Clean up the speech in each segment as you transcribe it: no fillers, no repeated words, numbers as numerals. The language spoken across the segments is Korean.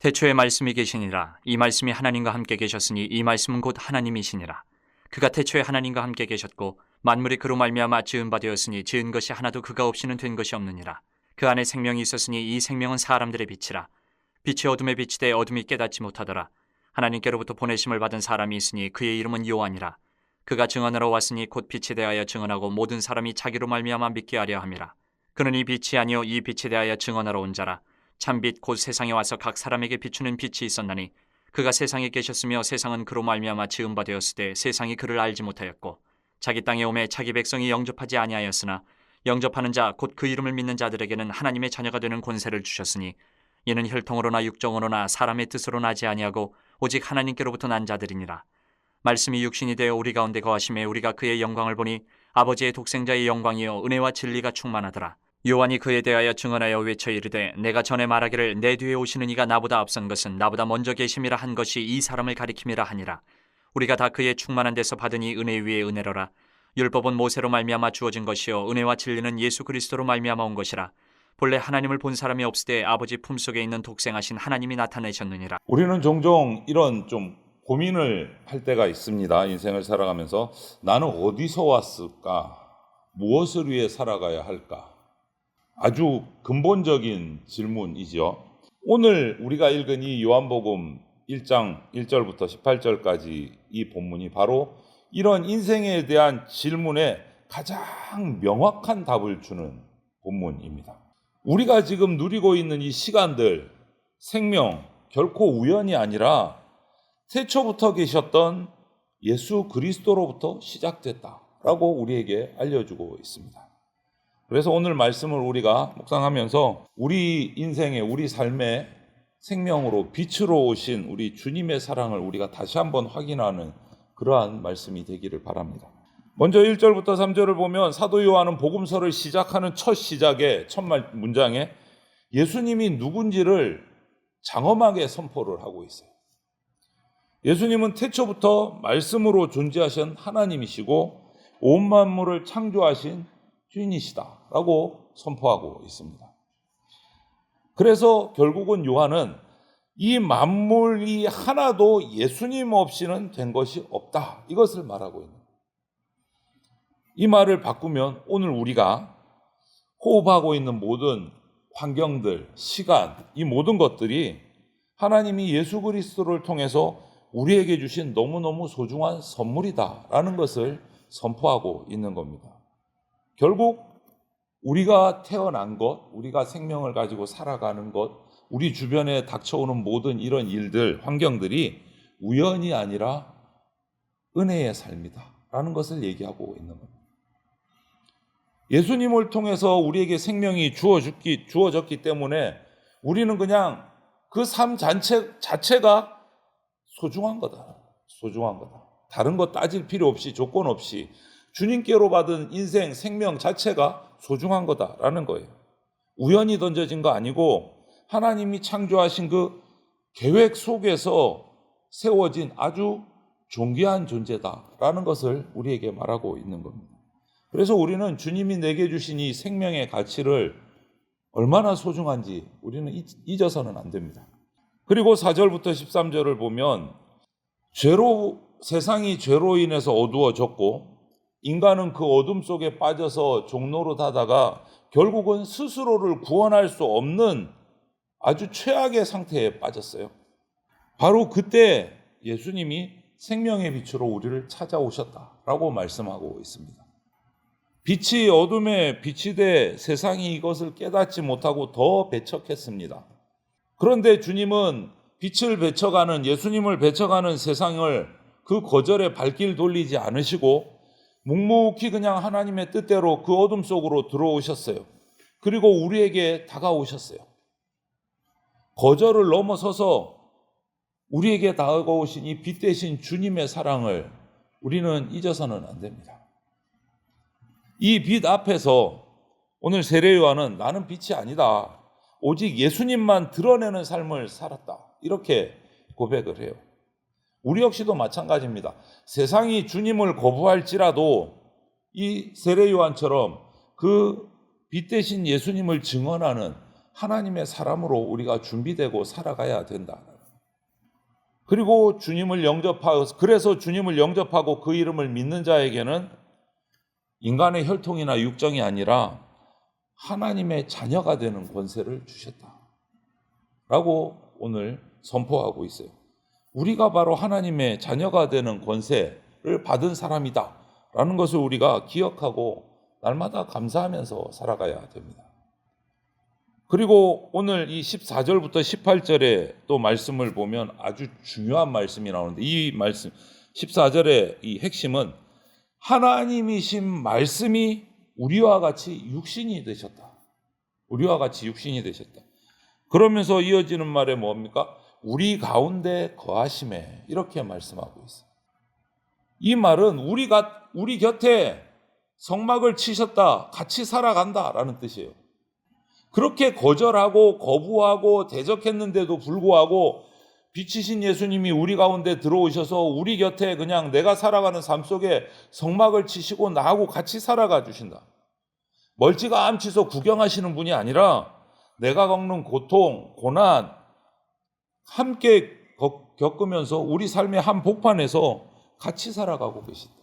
태초에 말씀이 계시니라. 이 말씀이 하나님과 함께 계셨으니 이 말씀은 곧 하나님이시니라. 그가 태초에 하나님과 함께 계셨고 만물이 그로 말미암아 지은 바 되었으니 지은 것이 하나도 그가 없이는 된 것이 없느니라. 그 안에 생명이 있었으니 이 생명은 사람들의 빛이라. 빛이 어둠에 비치되 어둠이 깨닫지 못하더라. 하나님께로부터 보내심을 받은 사람이 있으니 그의 이름은 요한이라. 그가 증언하러 왔으니 곧 빛에 대하여 증언하고 모든 사람이 자기로 말미암아 믿게 하려 함이라. 그는 이 빛이 아니요 이 빛에 대하여 증언하러 온 자라. 참빛 곧 세상에 와서 각 사람에게 비추는 빛이 있었나니 그가 세상에 계셨으며 세상은 그로 말미암아 지은 바 되었으되 세상이 그를 알지 못하였고 자기 땅에 오매 자기 백성이 영접하지 아니하였으나 영접하는 자 곧 그 이름을 믿는 자들에게는 하나님의 자녀가 되는 권세를 주셨으니 이는 혈통으로나 육정으로나 사람의 뜻으로 나지 아니하고 오직 하나님께로부터 난 자들이니라. 말씀이 육신이 되어 우리 가운데 거하심에 우리가 그의 영광을 보니 아버지의 독생자의 영광이요 은혜와 진리가 충만하더라. 요한이 그에 대하여 증언하여 외쳐 이르되 내가 전에 말하기를 내 뒤에 오시는 이가 나보다 앞선 것은 나보다 먼저 계심이라 한 것이 이 사람을 가리킴이라 하니라. 우리가 다 그의 충만한 데서 받으니 은혜 위에 은혜로라. 율법은 모세로 말미암아 주어진 것이요 은혜와 진리는 예수 그리스도로 말미암아 온 것이라. 본래 하나님을 본 사람이 없으되 아버지 품속에 있는 독생하신 하나님이 나타내셨느니라. 우리는 종종 이런 좀 고민을 할 때가 있습니다. 인생을 살아가면서 나는 어디서 왔을까? 무엇을 위해 살아가야 할까? 아주 근본적인 질문이죠. 오늘 우리가 읽은 이 요한복음 1장 1절부터 18절까지 이 본문이 바로 이런 인생에 대한 질문에 가장 명확한 답을 주는 본문입니다. 우리가 지금 누리고 있는 이 시간들, 생명, 결코 우연이 아니라 태초부터 계셨던 예수 그리스도로부터 시작됐다라고 우리에게 알려주고 있습니다. 그래서 오늘 말씀을 우리가 묵상하면서 우리 인생의, 우리 삶의 생명으로 빛으로 오신 우리 주님의 사랑을 우리가 다시 한번 확인하는 그러한 말씀이 되기를 바랍니다. 먼저 1절부터 3절을 보면 사도 요한은 복음서를 시작하는 첫 시작에 첫 문장에 예수님이 누군지를 장엄하게 선포를 하고 있어요. 예수님은 태초부터 말씀으로 존재하신 하나님이시고 온 만물을 창조하신 주인이시다라고 선포하고 있습니다. 그래서 결국은 요한은 이 만물이 하나도 예수님 없이는 된 것이 없다, 이것을 말하고 있는 거예요. 이 말을 바꾸면 오늘 우리가 호흡하고 있는 모든 환경들, 시간, 이 모든 것들이 하나님이 예수 그리스도를 통해서 우리에게 주신 너무너무 소중한 선물이다라는 것을 선포하고 있는 겁니다. 결국 우리가 태어난 것, 우리가 생명을 가지고 살아가는 것, 우리 주변에 닥쳐오는 모든 이런 일들, 환경들이 우연이 아니라 은혜의 삶이다라는 것을 얘기하고 있는 겁니다. 예수님을 통해서 우리에게 생명이 주어졌기 때문에 우리는 그냥 그 삶 자체가 소중한 거다. 소중한 거다. 다른 거 따질 필요 없이, 조건 없이 주님께로 받은 인생, 생명 자체가 소중한 거다라는 거예요. 우연히 던져진 거 아니고 하나님이 창조하신 그 계획 속에서 세워진 아주 존귀한 존재다라는 것을 우리에게 말하고 있는 겁니다. 그래서 우리는 주님이 내게 주신 이 생명의 가치를 얼마나 소중한지 우리는 잊어서는 안 됩니다. 그리고 4절부터 13절을 보면 세상이 죄로 인해서 어두워졌고 인간은 그 어둠 속에 빠져서 종노릇하다가 결국은 스스로를 구원할 수 없는 아주 최악의 상태에 빠졌어요. 바로 그때 예수님이 생명의 빛으로 우리를 찾아오셨다라고 말씀하고 있습니다. 빛이 어둠에 비치되 세상이 이것을 깨닫지 못하고 더 배척했습니다. 그런데 주님은 빛을 배척하는, 예수님을 배척하는 세상을 그 거절에 발길 돌리지 않으시고 묵묵히 그냥 하나님의 뜻대로 그 어둠 속으로 들어오셨어요. 그리고 우리에게 다가오셨어요. 거절을 넘어서서 우리에게 다가오신 이 빛 대신 주님의 사랑을 우리는 잊어서는 안 됩니다. 이 빛 앞에서 오늘 세례 요한은 나는 빛이 아니다, 오직 예수님만 드러내는 삶을 살았다, 이렇게 고백을 해요. 우리 역시도 마찬가지입니다. 세상이 주님을 거부할지라도 이 세례 요한처럼 그 빛 대신 예수님을 증언하는, 하나님의 사람으로 우리가 준비되고 살아가야 된다. 그리고 주님을 영접하고, 그래서 주님을 영접하고 그 이름을 믿는 자에게는 인간의 혈통이나 육정이 아니라 하나님의 자녀가 되는 권세를 주셨다라고 오늘 선포하고 있어요. 우리가 바로 하나님의 자녀가 되는 권세를 받은 사람이다라는 것을 우리가 기억하고 날마다 감사하면서 살아가야 됩니다. 그리고 오늘 이 14절부터 18절에 또 말씀을 보면 아주 중요한 말씀이 나오는데, 이 말씀 14절의 이 핵심은 하나님이신 말씀이 우리와 같이 육신이 되셨다. 우리와 같이 육신이 되셨다. 그러면서 이어지는 말에 뭡니까? 우리 가운데 거하심에, 이렇게 말씀하고 있어요. 이 말은 우리 곁에 성막을 치셨다, 같이 살아간다라는 뜻이에요. 그렇게 거절하고 거부하고 대적했는데도 불구하고 빛이신 예수님이 우리 가운데 들어오셔서 우리 곁에 그냥 내가 살아가는 삶 속에 성막을 치시고 나하고 같이 살아가 주신다. 멀찌가 암치서 구경하시는 분이 아니라 내가 겪는 고통, 고난 함께 겪으면서 우리 삶의 한 복판에서 같이 살아가고 계신다.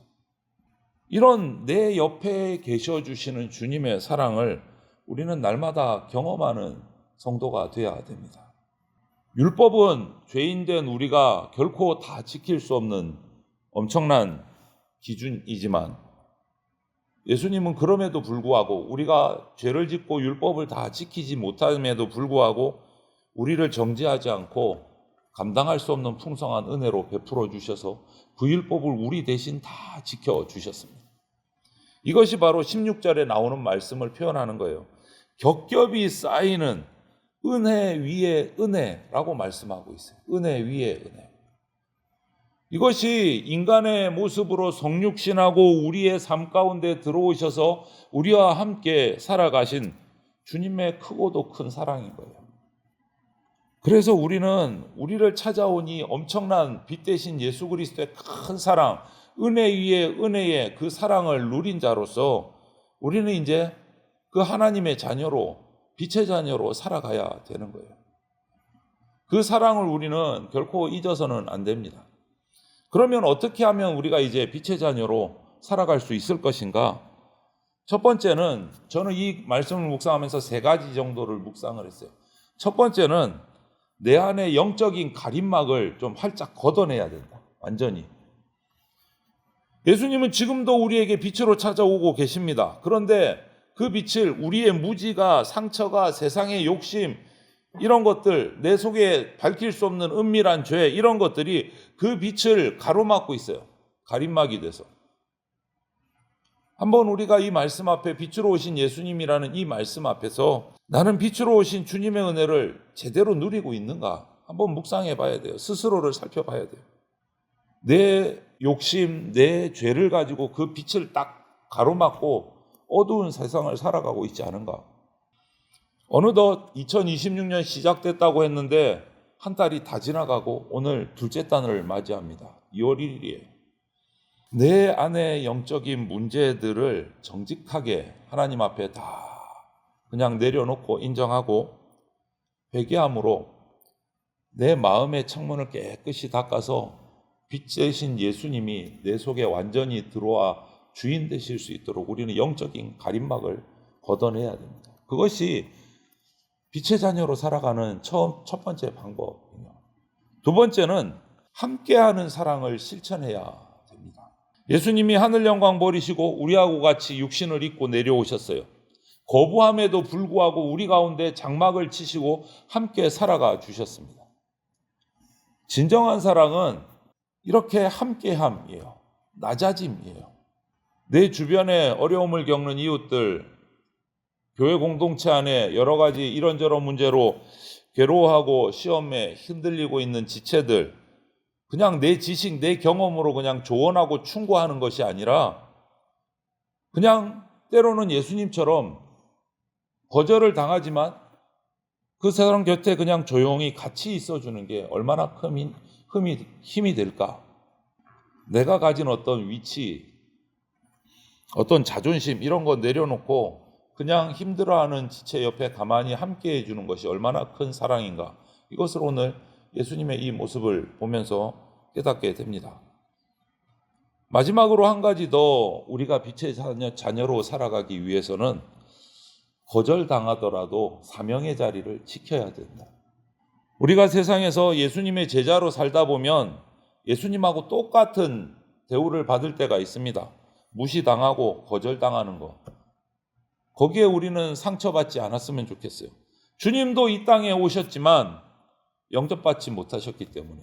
이런 내 옆에 계셔 주시는 주님의 사랑을 우리는 날마다 경험하는 성도가 되어야 됩니다. 율법은 죄인된 우리가 결코 다 지킬 수 없는 엄청난 기준이지만, 예수님은 그럼에도 불구하고 우리가 죄를 짓고 율법을 다 지키지 못함에도 불구하고 우리를 정죄하지 않고 감당할 수 없는 풍성한 은혜로 베풀어 주셔서 그 율법을 우리 대신 다 지켜주셨습니다. 이것이 바로 16절에 나오는 말씀을 표현하는 거예요. 겹겹이 쌓이는 은혜 위에 은혜라고 말씀하고 있어요. 은혜 위에 은혜. 이것이 인간의 모습으로 성육신하고 우리의 삶 가운데 들어오셔서 우리와 함께 살아가신 주님의 크고도 큰 사랑인 거예요. 그래서 우리는 우리를 찾아온 이 엄청난 빛 대신 예수 그리스도의 큰 사랑, 은혜 위에 은혜의 그 사랑을 누린 자로서 우리는 이제 그 하나님의 자녀로, 빛의 자녀로 살아가야 되는 거예요. 그 사랑을 우리는 결코 잊어서는 안 됩니다. 그러면 어떻게 하면 우리가 이제 빛의 자녀로 살아갈 수 있을 것인가? 첫 번째는, 저는 이 말씀을 묵상하면서 3가지 정도를 묵상을 했어요. 첫 번째는 내 안에 영적인 가림막을 좀 활짝 걷어내야 된다. 완전히. 예수님은 지금도 우리에게 빛으로 찾아오고 계십니다. 그런데 그 빛을 우리의 무지가, 상처가, 세상의 욕심, 이런 것들, 내 속에 밝힐 수 없는 은밀한 죄, 이런 것들이 그 빛을 가로막고 있어요. 가림막이 돼서. 한번 우리가 이 말씀 앞에, 빛으로 오신 예수님이라는 이 말씀 앞에서 나는 빛으로 오신 주님의 은혜를 제대로 누리고 있는가 한번 묵상해 봐야 돼요. 스스로를 살펴봐야 돼요. 내 욕심, 내 죄를 가지고 그 빛을 딱 가로막고 어두운 세상을 살아가고 있지 않은가. 어느덧 2026년 시작됐다고 했는데 한 달이 다 지나가고 오늘 둘째 달을 맞이합니다. 2월 1일이에요. 내 안의 영적인 문제들을 정직하게 하나님 앞에 다 그냥 내려놓고 인정하고 회개함으로 내 마음의 창문을 깨끗이 닦아서 빛 대신 예수님이 내 속에 완전히 들어와 주인 되실 수 있도록 우리는 영적인 가림막을 걷어내야 됩니다. 그것이 빛의 자녀로 살아가는 첫 번째 방법이며, 두 번째는 함께하는 사랑을 실천해야 됩니다. 예수님이 하늘 영광 버리시고 우리하고 같이 육신을 입고 내려오셨어요. 거부함에도 불구하고 우리 가운데 장막을 치시고 함께 살아가 주셨습니다. 진정한 사랑은 이렇게 함께함이에요. 낮아짐이에요. 내 주변에 어려움을 겪는 이웃들, 교회 공동체 안에 여러 가지 이런저런 문제로 괴로워하고 시험에 흔들리고 있는 지체들, 그냥 내 지식, 내 경험으로 그냥 조언하고 충고하는 것이 아니라 그냥 때로는 예수님처럼 거절을 당하지만 그 사람 곁에 그냥 조용히 같이 있어주는 게 얼마나 큰 힘이 될까? 내가 가진 어떤 위치, 어떤 자존심 이런 거 내려놓고 그냥 힘들어하는 지체 옆에 가만히 함께 해주는 것이 얼마나 큰 사랑인가. 이것을 오늘 예수님의 이 모습을 보면서 깨닫게 됩니다. 마지막으로 한 가지 더 우리가 빛의 자녀로 살아가기 위해서는 거절당하더라도 사명의 자리를 지켜야 된다. 우리가 세상에서 예수님의 제자로 살다 보면 예수님하고 똑같은 대우를 받을 때가 있습니다. 무시당하고 거절당하는 것. 거기에 우리는 상처받지 않았으면 좋겠어요. 주님도 이 땅에 오셨지만 영접받지 못하셨기 때문에.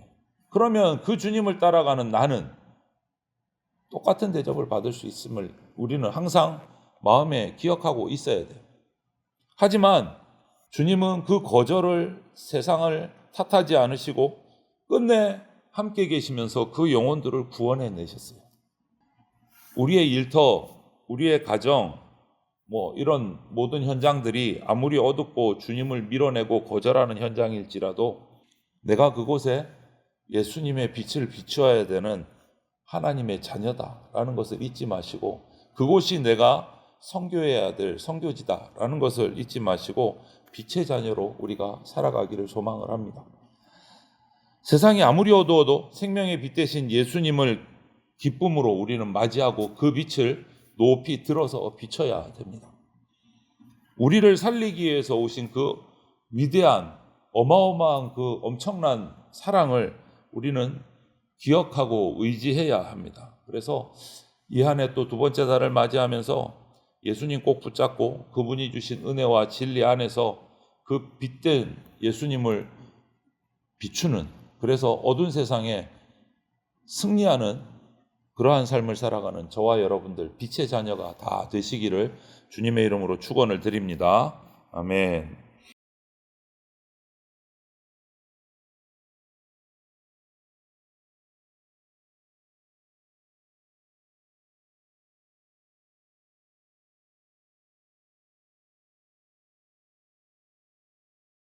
그러면 그 주님을 따라가는 나는 똑같은 대접을 받을 수 있음을 우리는 항상 마음에 기억하고 있어야 돼요. 하지만 주님은 그 거절을 세상을 탓하지 않으시고 끝내 함께 계시면서 그 영혼들을 구원해 내셨어요. 우리의 일터, 우리의 가정, 이런 모든 현장들이 아무리 어둡고 주님을 밀어내고 거절하는 현장일지라도 내가 그곳에 예수님의 빛을 비추어야 되는 하나님의 자녀다라는 것을 잊지 마시고 그곳이 내가 선교해야 될 선교지다라는 것을 잊지 마시고 빛의 자녀로 우리가 살아가기를 소망을 합니다. 세상이 아무리 어두워도 생명의 빛 대신 예수님을 기쁨으로 우리는 맞이하고 그 빛을 높이 들어서 비춰야 됩니다. 우리를 살리기 위해서 오신 그 위대한 어마어마한 그 엄청난 사랑을 우리는 기억하고 의지해야 합니다. 그래서 이 한 해 또 두 번째 달을 맞이하면서 예수님 꼭 붙잡고 그분이 주신 은혜와 진리 안에서 그 빛된 예수님을 비추는, 그래서 어두운 세상에 승리하는 그러한 삶을 살아가는 저와 여러분들 빛의 자녀가 다 되시기를 주님의 이름으로 축원을 드립니다. 아멘.